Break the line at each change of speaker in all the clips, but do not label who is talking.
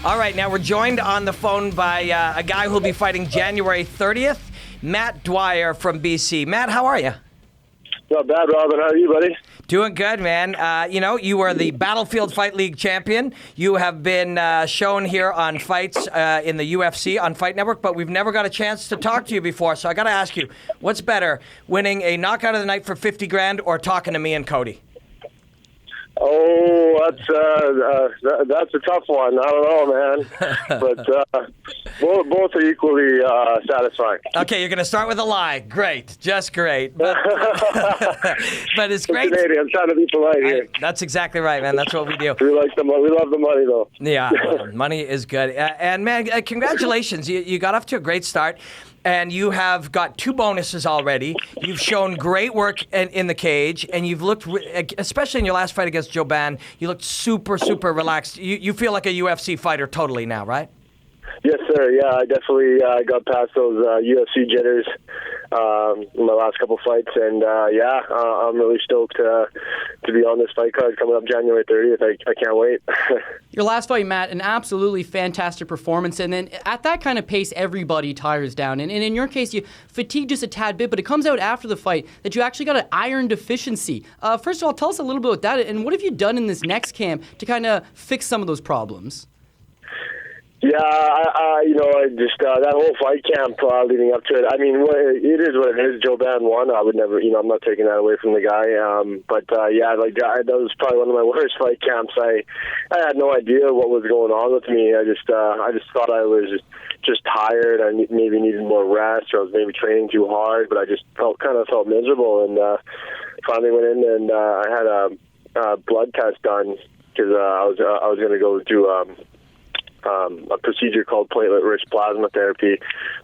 All right, now we're joined on the phone by a guy who'll be fighting January 30th, Matt Dwyer from BC. Matt, how are you?
Not bad, Robin. How are you, buddy?
Doing good, man. You are the Battlefield Fight League champion. You have been shown here on fights in the UFC on Fight Network, but we've never got a chance to talk to you before. So I got to ask you, what's better, winning a knockout of the night for $50,000 or talking to me and Cody?
Oh, that's a tough one. I don't know, man. But both are equally satisfying.
Okay, you're going to start with a lie. Great, just great. But it's great.
Canadian. I'm trying to be polite here.
That's exactly right, man. That's what we do.
We love the money, though.
Yeah, money is good. And man, congratulations. You got off to a great start. And you have got 2 bonuses already. You've shown great work in the cage, and you've looked, especially in your last fight against Joban, you looked super, super relaxed. You feel like a UFC fighter totally now, right?
Yes, sir. Yeah, I definitely got past those UFC jitters in my last couple fights, and I'm really stoked to be on this fight card coming up January 30th. I can't wait.
Your last fight, Matt, an absolutely fantastic performance, and then at that kind of pace, everybody tires down. And in your case, you fatigued just a tad bit, but it comes out after the fight that you actually got an iron deficiency. First of all, tell us a little bit about that, and what have you done in this next camp to kind of fix some of those problems?
Yeah, I just that whole fight camp leading up to it. I mean, it is what it is. Joban won. I would never, I'm not taking that away from the guy. That was probably one of my worst fight camps. I had no idea what was going on with me. I just thought I was just tired. I maybe needed more rest, or I was maybe training too hard. But I just felt miserable, and finally went in and I had a blood test done because I was going to go do a procedure called platelet-rich plasma therapy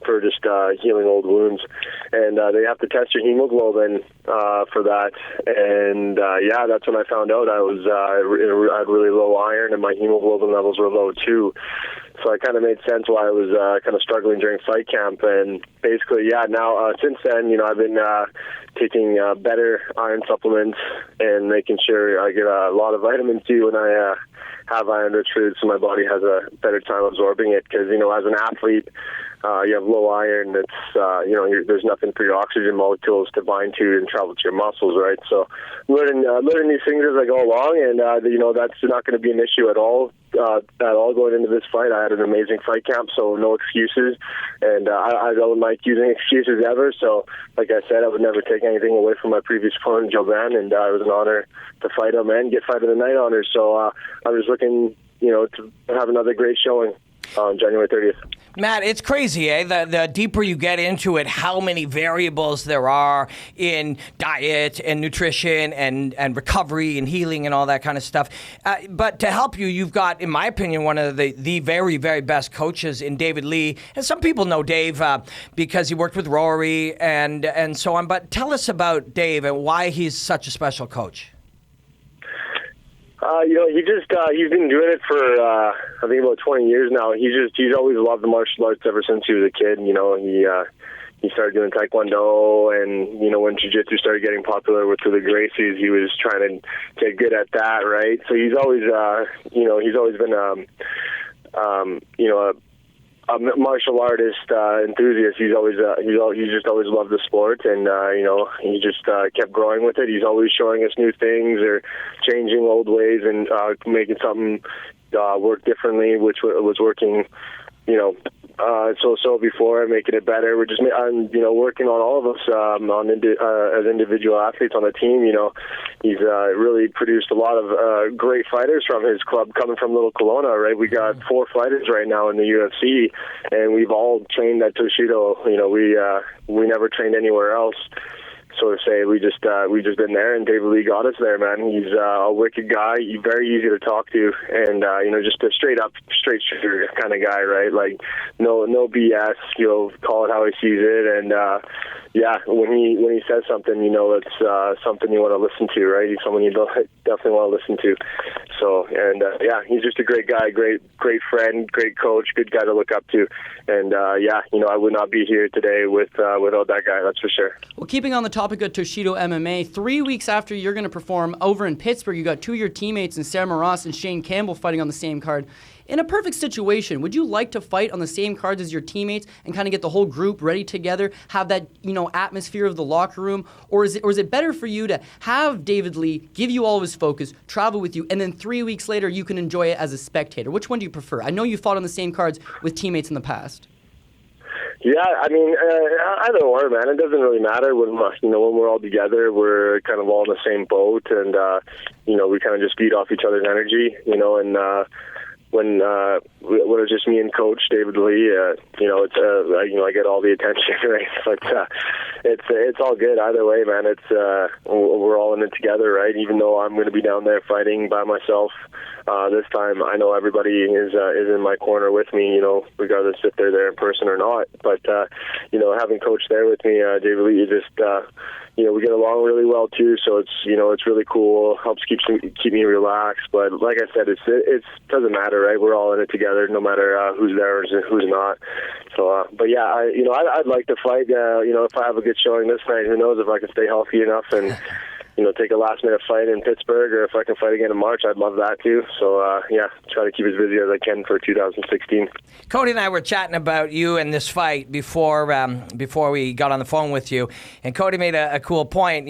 for just healing old wounds, and they have to test your hemoglobin for that. And that's when I found out I had really low iron, and my hemoglobin levels were low too. So it kind of made sense why I was kind of struggling during fight camp. And basically, now since then, I've been taking better iron supplements and making sure I get a lot of vitamin C when I have iron-rich foods, so my body has a better time absorbing it. Because as an athlete, you have low iron. It's there's nothing for your oxygen molecules to bind to and travel to your muscles, right? So learning these things as I go along, and that's not going to be an issue at all going into this fight. I had an amazing fight camp, so no excuses, and I don't like using excuses ever. So, like I said, I would never take anything away from my previous opponent, Joban, and it was an honor to fight him and get Fight of the Night honors. So I'm just looking, to have another great showing on January 30th.
Matt, it's crazy, eh? The deeper you get into it, how many variables there are in diet and nutrition and recovery and healing and all that kind of stuff. But to help you, you've got, in my opinion, one of the very, very best coaches in David Lee. And some people know Dave because he worked with Rory and so on. But tell us about Dave and why he's such a special coach. He's been doing it for I think about 20 years now. He's always loved the martial arts ever since he was a kid. He started doing Taekwondo, and when Jiu-Jitsu started getting popular with the Gracies, he was trying to get good at that, right? So he's always been a martial artist enthusiast. He's just always loved the sport, and he just kept growing with it. He's always showing us new things or changing old ways and making something work differently, which was working, so before, making it better. We're just working on all of us as individual athletes on the team. He's really produced a lot of great fighters from his club coming from Little Kelowna, right? We got 4 fighters right now in the UFC, and we've all trained at Toshido. We never trained anywhere else. So to say, we just been there, and David Lee got us there, man. He's a wicked guy. He's very easy to talk to, and just a straight shooter kind of guy, right? Like no BS. He'll call it how he sees it, and when he says something, it's something you want to listen to, right? He's someone you definitely want to listen to. So, and he's just a great guy, great friend, great coach, good guy to look up to, and I would not be here today without that guy. That's for sure.
Well, keeping on the topic of Toshido MMA, 3 weeks after you're going to perform over in Pittsburgh, you got two of your teammates in Sam Ross and Shane Campbell fighting on the same card. In a perfect situation, would you like to fight on the same cards as your teammates and kind of get the whole group ready together, have that atmosphere of the locker room, or is it better for you to have David Lee give you all of his focus, travel with you, and then 3 weeks later you can enjoy it as a spectator? Which one do you prefer? I know you fought on the same cards with teammates in the past.
Yeah, I mean, either or, man. It doesn't really matter when we're all together. We're kind of all in the same boat, and we kind of just feed off each other's energy, and when it's just me and Coach David Lee, it's I get all the attention, right? But it's all good either way, man. It's we're all in it together, right? Even though I'm going to be down there fighting by myself this time, I know everybody is in my corner with me, regardless if they're there in person or not. But having Coach there with me, David Lee, we get along really well too. So it's really cool. Helps keep me relaxed. But like I said, it doesn't matter, right? We're all in it together, no matter who's there or who's not. So, but yeah, I'd like to fight. If I have a good showing this night, who knows if I can stay healthy enough and take a last-minute fight in Pittsburgh, or if I can fight again in March, I'd love that too. So, try to keep as busy as I can for 2016.
Cody and I were chatting about you and this fight before we got on the phone with you, and Cody made a cool point.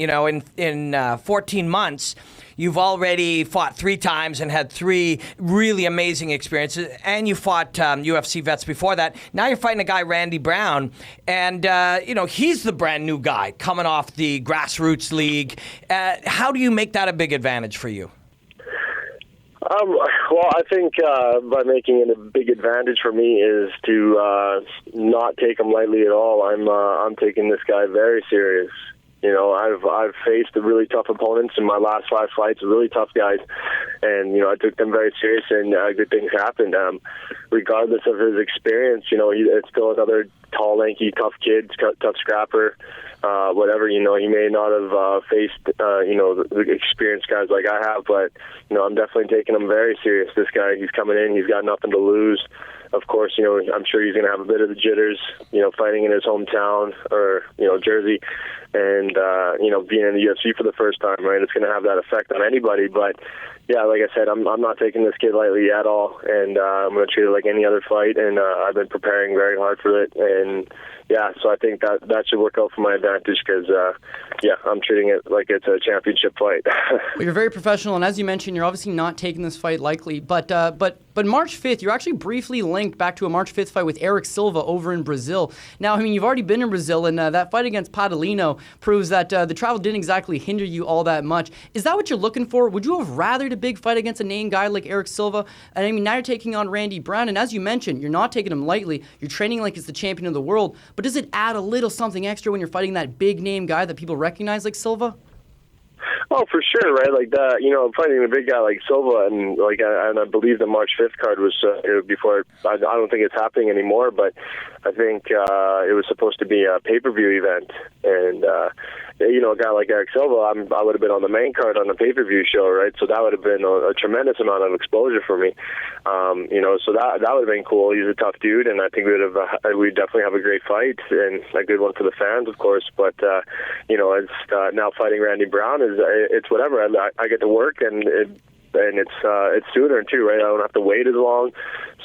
In 14 months, you've already fought 3 times and had 3 really amazing experiences, and you fought UFC vets before that. Now you're fighting a guy, Randy Brown, and he's the brand new guy coming off the grassroots league. How do you make that a big advantage for you?
Well, I think by making it a big advantage for me is to not take him lightly at all. I'm taking this guy very serious. I've faced really tough opponents in my last 5 fights, really tough guys, and I took them very serious, and good things happened. Regardless of his experience, it's still another tall, lanky, tough kid, tough scrapper. Whatever, he may not have faced, the experienced guys like I have, but I'm definitely taking him very serious. This guy, he's coming in, he's got nothing to lose. Of course, I'm sure he's going to have a bit of the jitters, fighting in his hometown or, Jersey, and, being in the UFC for the first time, right? It's going to have that effect on anybody. But, yeah, like I said, I'm not taking this kid lightly at all, and I'm going to treat it like any other fight, and I've been preparing very hard for it, and, yeah, so I think that should work out for my advantage because, I'm treating it like it's a championship fight.
Well, you're very professional, and as you mentioned, you're obviously not taking this fight lightly. But March 5th, you're actually briefly linked back to a March 5th fight with Erick Silva over in Brazil. Now, you've already been in Brazil, and that fight against Padalino proves that the travel didn't exactly hinder you all that much. Is that what you're looking for? Would you have rathered a big fight against a named guy like Erick Silva? And now you're taking on Randy Brown, and as you mentioned, you're not taking him lightly. You're training like it's the champion of the world. But does it add a little something extra when you're fighting that big name guy that people recognize like Silva?
Oh, for sure, right? Like that, fighting a big guy like Silva, and I believe the March 5th card was before. I don't think it's happening anymore, but I think it was supposed to be a pay-per-view event, and a guy like Erick Silva, I would have been on the main card on the pay-per-view show, right? So that would have been a tremendous amount of exposure for me. So that would have been cool. He's a tough dude, and I think we'd definitely have a great fight and a good one for the fans, of course. But it's now fighting Randy Brown it's whatever. I get to work, and it's sooner too, right? I don't have to wait as long,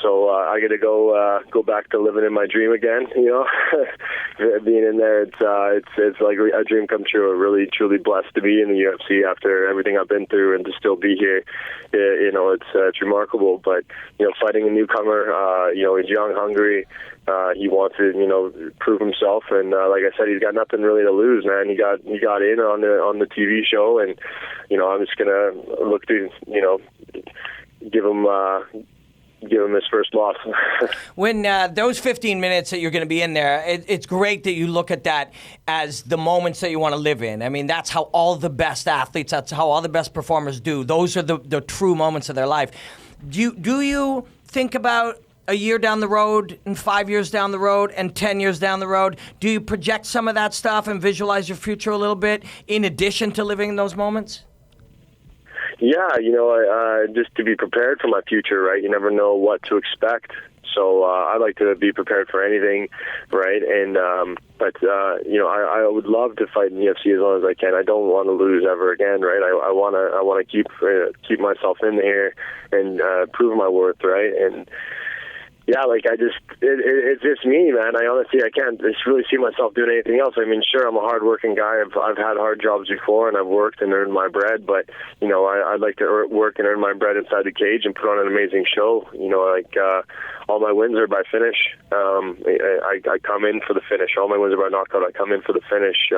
so I get to go back to living in my dream again. Being in there, it's like a dream come true. I'm really truly blessed to be in the UFC after everything I've been through, and to still be here. It's remarkable. But fighting a newcomer, he's young, hungry. He wants to, prove himself, and like I said, he's got nothing really to lose, man. He got in on the TV show, and I'm just gonna look to give him his first loss.
When those 15 minutes that you're going to be in there, it's great that you look at that as the moments that you want to live in. That's how all the best athletes, that's how all the best performers do. Those are the true moments of their life. Do you think about a year down the road, and 5 years down the road, and 10 years down the road? Do you project some of that stuff and visualize your future a little bit in addition to living in those moments?
Yeah, just to be prepared for my future, right? You never know what to expect.
So I like to be prepared for anything, right? And but I would love to fight in the UFC as long as I can. I don't want to lose ever again, right? I want to keep myself in there and prove my worth, right? And yeah, it's just me, man. I can't just really see myself doing anything else. I mean, sure, I'm a hard-working guy. I've had hard jobs before, and I've worked and earned my bread. But I'd like to work and earn my bread inside the cage and put on an amazing show. All my wins are by finish. I come in for the finish. All my wins are by knockout. I come in for the finish.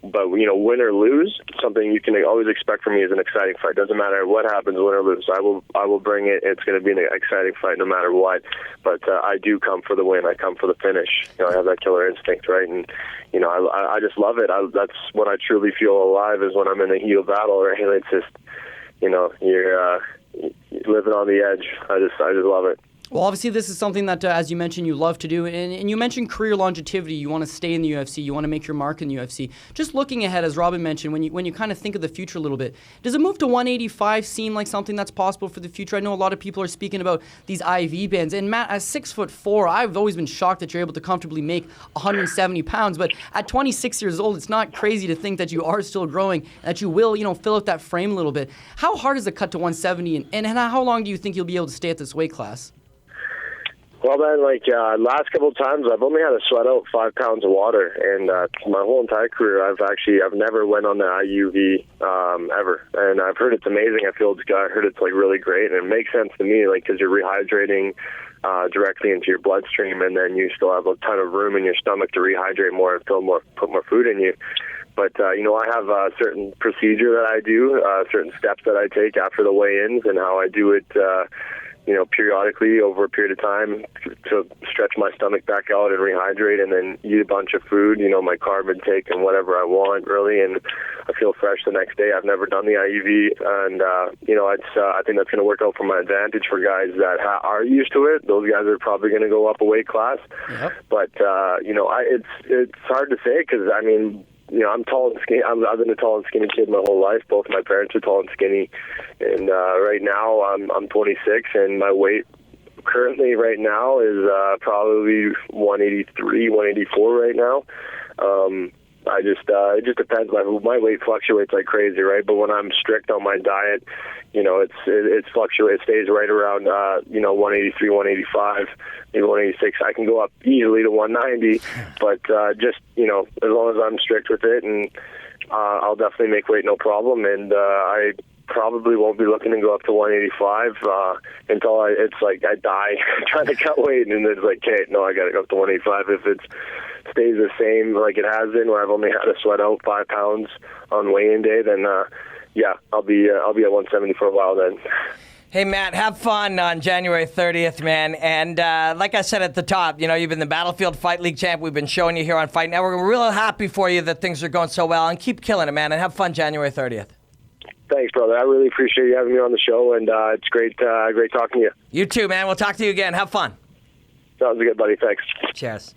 But win or lose, something you can always expect from me is an exciting fight. Doesn't matter what happens, win or lose. I will bring it. It's going to be an exciting fight no matter what. But I do come for the win. I come for the finish. I have that killer instinct, right? And I just love it. That's when I truly feel alive, is when I'm in the heat of battle, right? It's just you're living on the edge. I just love it.
Well, obviously, this is something that, as you mentioned, you love to do. And you mentioned career longevity. You want to stay in the UFC. You want to make your mark in the UFC. Just looking ahead, as Robin mentioned, when you kind of think of the future a little bit, does a move to 185 seem like something that's possible for the future? I know a lot of people are speaking about these IV bands. And Matt, at 6'4", I've always been shocked that you're able to comfortably make 170 pounds. But at 26 years old, it's not crazy to think that you are still growing, that you will, fill out that frame a little bit. How hard is the cut to 170? And how long do you think you'll be able to stay at this weight class?
Well, man, last couple of times, I've only had to sweat out 5 pounds of water, and my whole entire career, I've never went on the IUV ever, and I've heard it's amazing. I heard it's really great, and it makes sense to me, because you're rehydrating directly into your bloodstream, and then you still have a ton of room in your stomach to rehydrate more and put more food in you. But, I have a certain procedure that I do, certain steps that I take after the weigh-ins, and how I do it periodically over a period of time to stretch my stomach back out and rehydrate, and then eat a bunch of food, my carb intake and whatever I want, really, and I feel fresh the next day. I've never done the IUV, and, I think that's going to work out for my advantage for guys that are used to it. Those guys are probably going to go up a weight class. Yep. But, it's hard to say because, I'm tall and skinny. I've been a tall and skinny kid my whole life. Both my parents are tall and skinny. And right now I'm 26, and my weight currently right now is probably 183, 184 right now. It just depends. My weight fluctuates like crazy, right? But when I'm strict on my diet, it fluctuates. It stays right around 183, 185, maybe 186. I can go up easily to 190, but just as long as I'm strict with it, and I'll definitely make weight no problem. And I probably won't be looking to go up to 185 until I die trying to cut weight, and it's okay, no, I got to go up to 185. If it stays the same like it has been, where I've only had to sweat out 5 pounds on weigh-in day, then I'll be at 170 for a while then.
Hey, Matt, have fun on January 30th, man. And like I said at the top, you've been the Battlefield Fight League champ. We've been showing you here on Fight Network. We're real happy for you that things are going so well, and keep killing it, man, and have fun January 30th.
Thanks, brother. I really appreciate you having me on the show, and it's great talking to you.
You too, man. We'll talk to you again. Have fun.
Sounds good, buddy. Thanks.
Cheers.